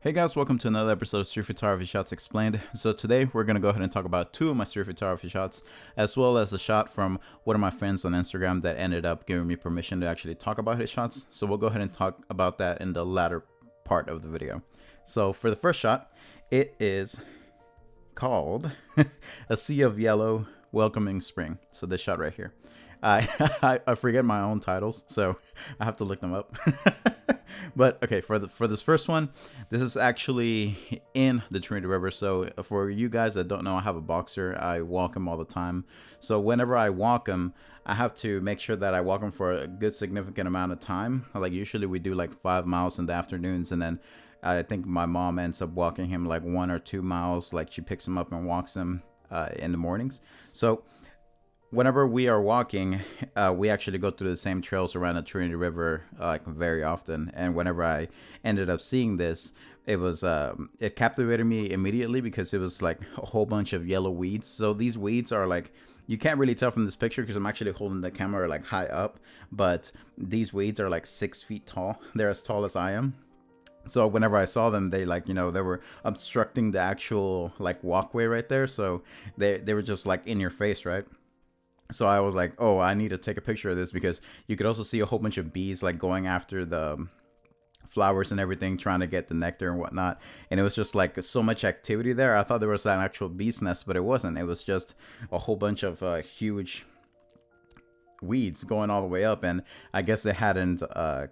Hey guys, welcome to another episode of Street Photography Shots Explained. So today we're going to go ahead and talk about two of my street photography shots, as well as a shot from one of my friends on Instagram that ended up giving me permission to actually talk about his shots. So we'll go ahead and talk about that in the latter part of the video. So for the first shot, it is called A Sea of Yellow Welcoming Spring. So this shot right here. I forget my own titles, so I have to look them up. But okay, for this first one, this is actually in the Trinity River. So for you guys that don't know, I have a boxer. I walk him all the time. So whenever I walk him, I have to make sure that I walk him for a good significant amount of time. Like usually we do like 5 miles in the afternoons, and then I think my mom ends up walking him like 1 or 2 miles. Like she picks him up and walks him in the mornings. So whenever we are walking, we actually go through the same trails around the Trinity River like very often. And whenever I ended up seeing this, it captivated me immediately because it was like a whole bunch of yellow weeds. So these weeds are like, you can't really tell from this picture because I'm actually holding the camera like high up, but these weeds are like 6 feet tall. They're as tall as I am. So whenever I saw them, they like, they were obstructing the actual like walkway right there. So they were just like in your face, right? So I was like, oh, I need to take a picture of this because you could also see a whole bunch of bees like going after the flowers and everything, trying to get the nectar and whatnot. And it was just like so much activity there. I thought there was an actual bee's nest, but it wasn't. It was just a whole bunch of huge weeds going all the way up, and I guess they hadn't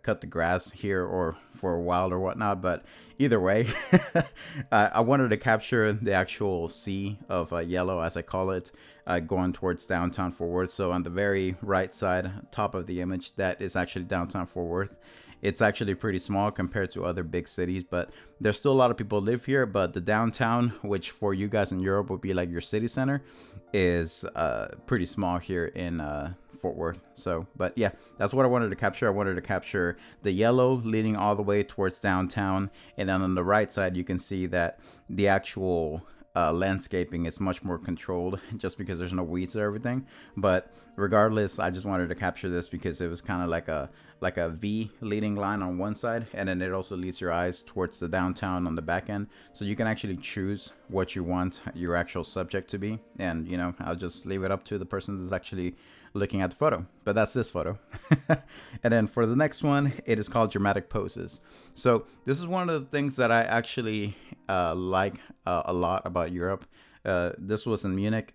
cut the grass here or for a while or whatnot, but either way, I wanted to capture the actual sea of yellow, as I call it, going towards downtown Fort Worth. So on the very right side top of the image, that is actually downtown Fort Worth. It's actually pretty small compared to other big cities, but there's still a lot of people live here. But the downtown, which for you guys in Europe would be like your city center, is pretty small here in Fort Worth. So, but yeah, that's what I wanted to capture. I wanted to capture the yellow leading all the way towards downtown, and then on the right side you can see that the actual landscaping is much more controlled just because there's no weeds or everything. But regardless, I just wanted to capture this because it was kind of like a V leading line on one side, and then it also leads your eyes towards the downtown on the back end, so you can actually choose what you want your actual subject to be. And I'll just leave it up to the person that's actually looking at the photo. But that's this photo. And then for the next one, it is called Dramatic Poses. So this is one of the things that I actually like a lot about Europe. This was in Munich.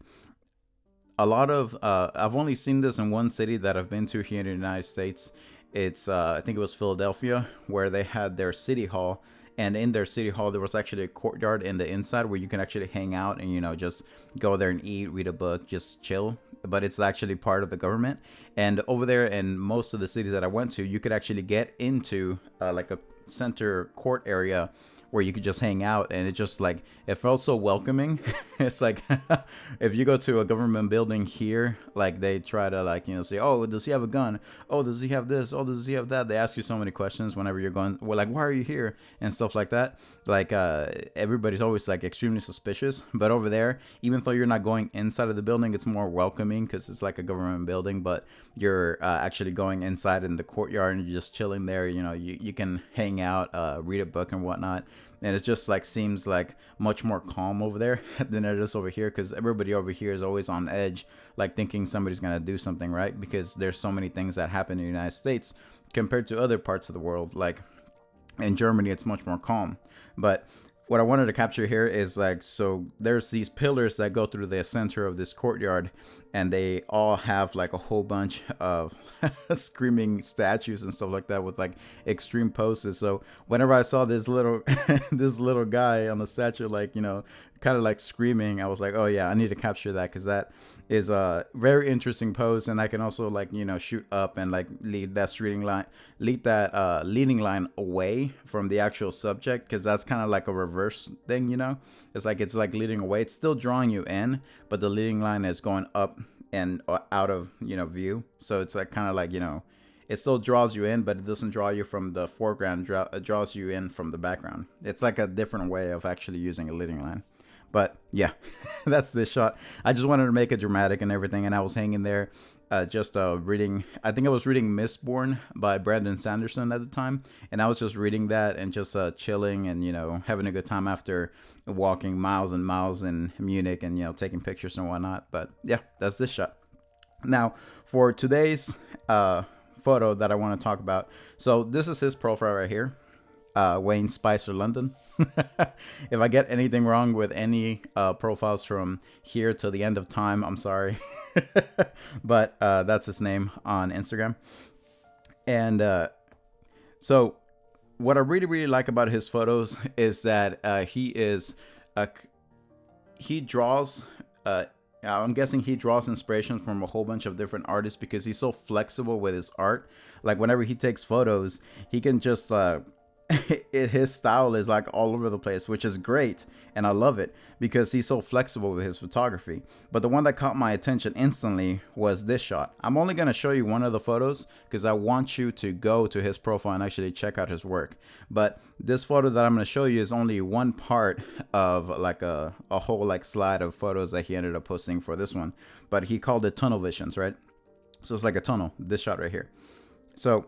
A lot of I've only seen this in one city that I've been to here in the United States. It's I think it was Philadelphia, where they had their city hall, and in their city hall there was actually a courtyard in the inside where you can actually hang out and just go there and eat, read a book, just chill. But it's actually part of the government. And over there in most of the cities that I went to, you could actually get into like a center court area where you could just hang out, and it felt so welcoming. It's like if you go to a government building here, like they try to say, oh, does he have a gun? Oh, does he have this? Oh, does he have that? They ask you so many questions whenever you're going, well, like, why are you here and stuff like that. Like everybody's always like extremely suspicious. But over there, even though you're not going inside of the building, it's more welcoming because it's like a government building, but you're actually going inside in the courtyard and you're just chilling there. You can hang out, read a book and whatnot. And it just seems like much more calm over there than it is over here, because everybody over here is always on edge, like thinking somebody's gonna do something, right? Because there's so many things that happen in the United States compared to other parts of the world. Like in Germany, it's much more calm. But what I wanted to capture here is so there's these pillars that go through the center of this courtyard, and they all have like a whole bunch of screaming statues and stuff like that with like extreme poses. So whenever I saw this little this little guy on the statue, kind of like screaming, I was like, oh yeah, I need to capture that, because that is a very interesting pose. And I can also shoot up and lead that leading line away from the actual subject, because that's kind of like a reverse thing. It's like leading away. It's still drawing you in, but the leading line is going up and out of view. So it's like kind of like it still draws you in, but it doesn't draw you from the foreground. It draws you in from the background. It's like a different way of actually using a leading line. But yeah, that's this shot. I just wanted to make it dramatic and everything, and I was hanging there, just reading. I think I was reading Mistborn by Brandon Sanderson at the time, and I was just reading that and just chilling and having a good time after walking miles and miles in Munich and taking pictures and whatnot. But yeah, that's this shot. Now for today's photo that I want to talk about. So this is his profile right here, Wayne Spicer London. If I get anything wrong with any profiles from here to the end of time, I'm sorry. But that's his name on Instagram. And so what I really, really like about his photos is that he draws. I'm guessing he draws inspiration from a whole bunch of different artists because he's so flexible with his art. Like whenever he takes photos, he can just his style is like all over the place, which is great, and I love it because he's so flexible with his photography. But the one that caught my attention instantly was this shot. I'm only going to show you one of the photos because I want you to go to his profile and actually check out his work. But this photo that I'm going to show you is only one part of like a whole like slide of photos that he ended up posting for this one. But he called it tunnel visions, right? So it's like a tunnel, this shot right here. So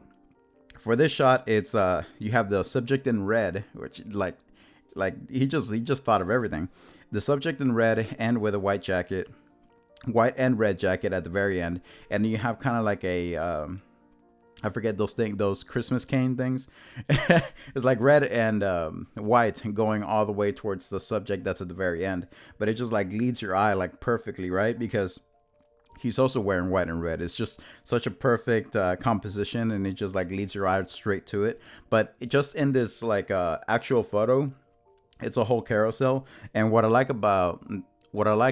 for this shot, it's you have the subject in red, which like he just thought of everything. The subject in red and with a white and red jacket at the very end, and you have kind of like a I forget those Christmas cane things. It's like red and white going all the way towards the subject that's at the very end, but it just like leads your eye like perfectly, right? Because he's also wearing white and red. It's just such a perfect composition, and it just like leads your eye straight to it. But it just in this like actual photo, it's a whole carousel. And what I like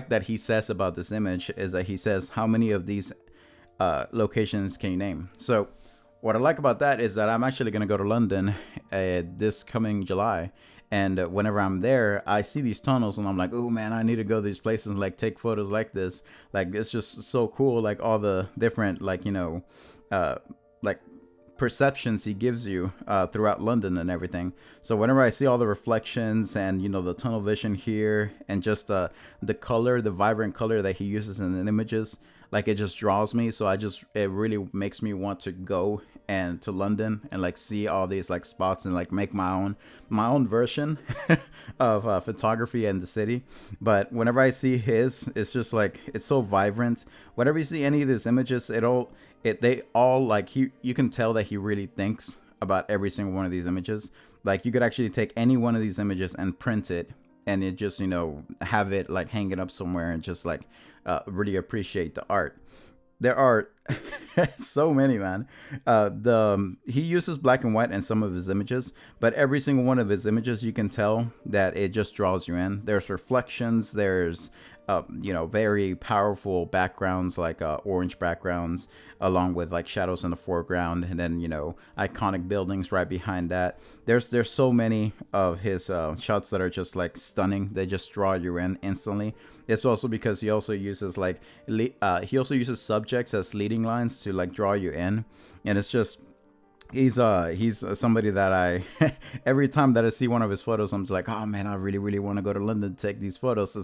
that he says about this image is that he says, how many of these locations can you name? So what I like about that is that I'm actually going to go to London this coming July. And whenever I'm there, I see these tunnels and I'm like, oh man, I need to go to these places and like take photos like this. Like, it's just so cool. Like all the different, like, like perceptions he gives you throughout London and everything. So whenever I see all the reflections and, the tunnel vision here and just the color, the vibrant color that he uses in the images, like it just draws me. So it really makes me want to go and to London and like see all these like spots and like make my own version of photography in the city. But whenever I see his, it's just like, it's so vibrant. Whenever you see any of these images, they all like, you can tell that he really thinks about every single one of these images. Like you could actually take any one of these images and print it, and it just have it like hanging up somewhere and just like really appreciate the art. There are so many, man. He uses black and white in some of his images, but every single one of his images, you can tell that it just draws you in. There's reflections. There's very powerful backgrounds, like orange backgrounds, along with like shadows in the foreground, and then iconic buildings right behind that. There's so many of his shots that are just like stunning. They just draw you in instantly. It's also because he also uses subjects as leading lines to like draw you in, and it's just he's somebody that I every time that I see one of his photos, I'm just like, oh man, I really, really want to go to London to take these photos.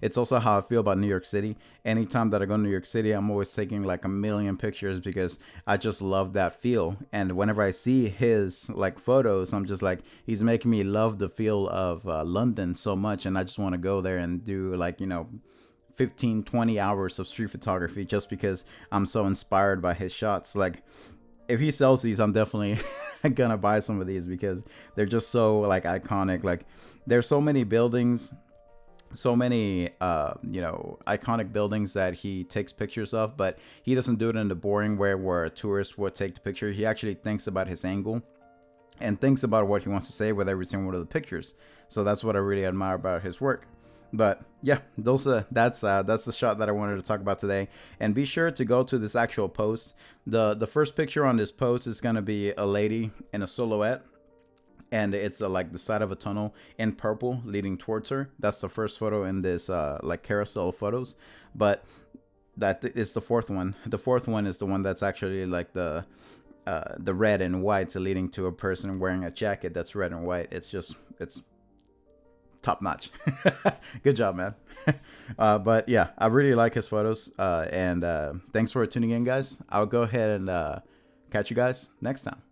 It's also how I feel about New York City. Anytime that I go to New York City, I'm always taking like a million pictures because I just love that feel. And whenever I see his like photos, I'm just like, he's making me love the feel of London so much, and I just want to go there and do 15-20 hours of street photography just because I'm so inspired by his shots. Like, if he sells these, I'm definitely gonna buy some of these because they're just so like iconic. Like, there's so many buildings, so many iconic buildings that he takes pictures of, but he doesn't do it in the boring way where a tourist would take the picture. He actually thinks about his angle and thinks about what he wants to say with every single one of the pictures. So that's what I really admire about his work. But yeah, that's the shot that I wanted to talk about today. And be sure to go to this actual post. The first picture on this post is going to be a lady in a silhouette, and it's like the side of a tunnel in purple leading towards her. That's the first photo in this like carousel of photos. But that is the fourth one. The fourth one is the one that's actually like the red and white leading to a person wearing a jacket that's red and white. It's top notch. Good job, man. But yeah, I really like his photos. And thanks for tuning in, guys. I'll go ahead and catch you guys next time.